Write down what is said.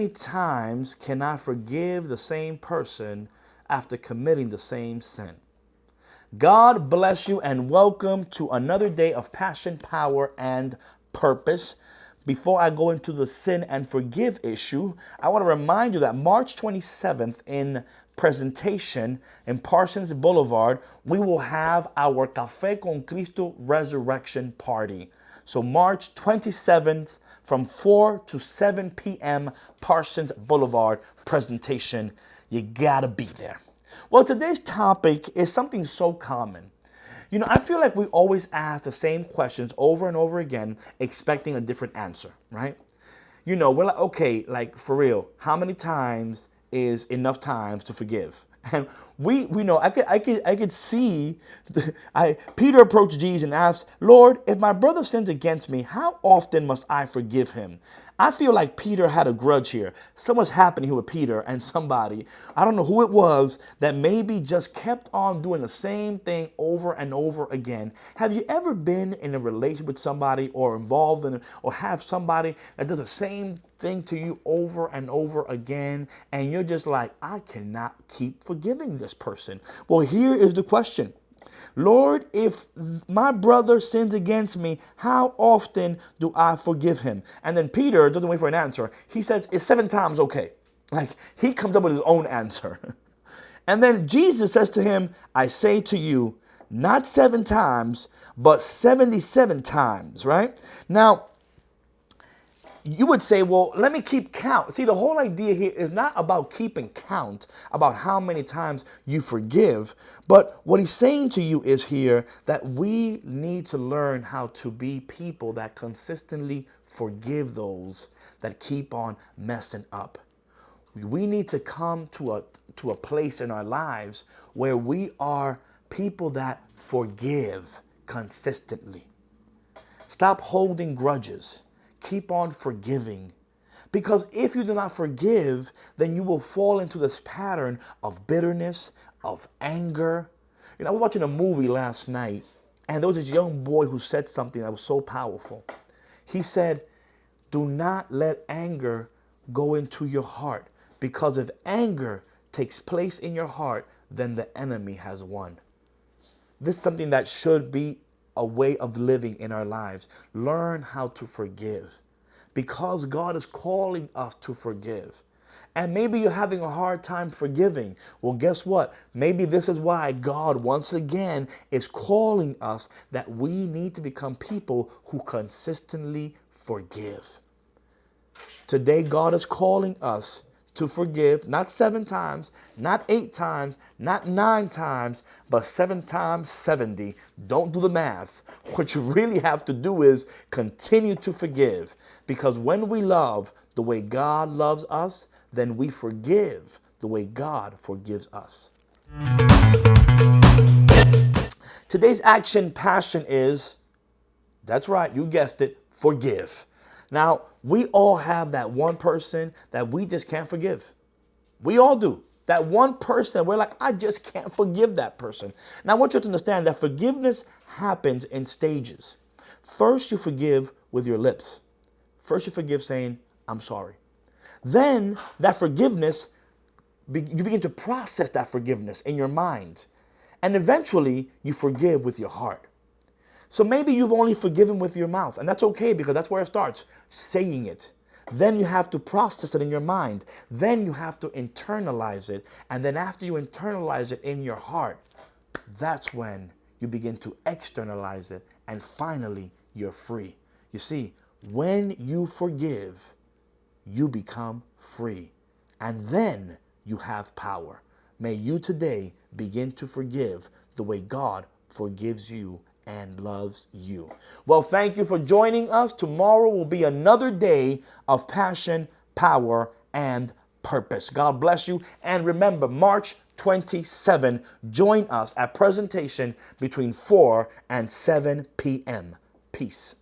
many times can I forgive the same person after committing the same sin? God bless you and welcome to another day of passion, power, and purpose. Before I go into the sin and forgive issue, I want to remind you that March 27th in presentation in Parsons Boulevard, we will have our Café con Cristo Resurrection Party. So March 27th from 4 to 7 p.m. Parsons Boulevard presentation. You gotta be there. Well, today's topic is something so common. You know, I feel like we always ask the same questions over and over again, expecting a different answer, right? You know, we're like, okay, like for real, how many times is enough times to forgive? And we know I could see Peter approached Jesus and asked, Lord, if my brother sins against me, how often must I forgive him? I feel like Peter had a grudge here. Something's happening here with Peter and somebody, I don't know who it was, that maybe just kept on doing the same thing over and over again. Have you ever been in a relationship with somebody or involved in it, or have somebody that does the same thing to you over and over again, and you're just like, I cannot keep forgiving this person? Well, here is the question. Lord, if my brother sins against me, how often do I forgive him? And then Peter doesn't wait for an answer. He says, is 7 times okay? Like, he comes up with his own answer. And then Jesus says to him, I say to you, not 7 times, but 77 times, right? Now, you would say, well, let me keep count. See, the whole idea here is not about keeping count, about how many times you forgive. But what he's saying to you is here that we need to learn how to be people that consistently forgive those that keep on messing up. We need to come to a place in our lives where we are people that forgive consistently. Stop holding grudges. Keep on forgiving. Because if you do not forgive, then you will fall into this pattern of bitterness, of anger. You know, I was watching a movie last night, and there was this young boy who said something that was so powerful. He said, do not let anger go into your heart, because if anger takes place in your heart, then the enemy has won. This is something that should be a way of living in our lives. Learn how to forgive, because God is calling us to forgive. And maybe you're having a hard time forgiving. Well, guess what? Maybe this is why God once again is calling us, that we need to become people who consistently forgive. Today, God is calling us to forgive, not 7 times, not 8 times, not 9 times, but 7 times 70. Don't do the math. What you really have to do is continue to forgive. Because when we love the way God loves us, then we forgive the way God forgives us. Today's action passion is, that's right, you guessed it, forgive. Now, we all have that one person that we just can't forgive. We all do. That one person that we're like, I just can't forgive that person. Now, I want you to understand that forgiveness happens in stages. First, you forgive with your lips. First, you forgive saying, I'm sorry. Then, that forgiveness, you begin to process that forgiveness in your mind. And eventually, you forgive with your heart. So maybe you've only forgiven with your mouth, and that's okay, because that's where it starts, saying it. Then you have to process it in your mind. Then you have to internalize it. And then after you internalize it in your heart, that's when you begin to externalize it. And finally, you're free. You see, when you forgive, you become free. And then you have power. May you today begin to forgive the way God forgives you and loves you. Well, thank you for joining us. Tomorrow will be another day of passion, power, and purpose. God bless you. And remember, March 27, join us at presentation between 4 and 7 p.m. Peace.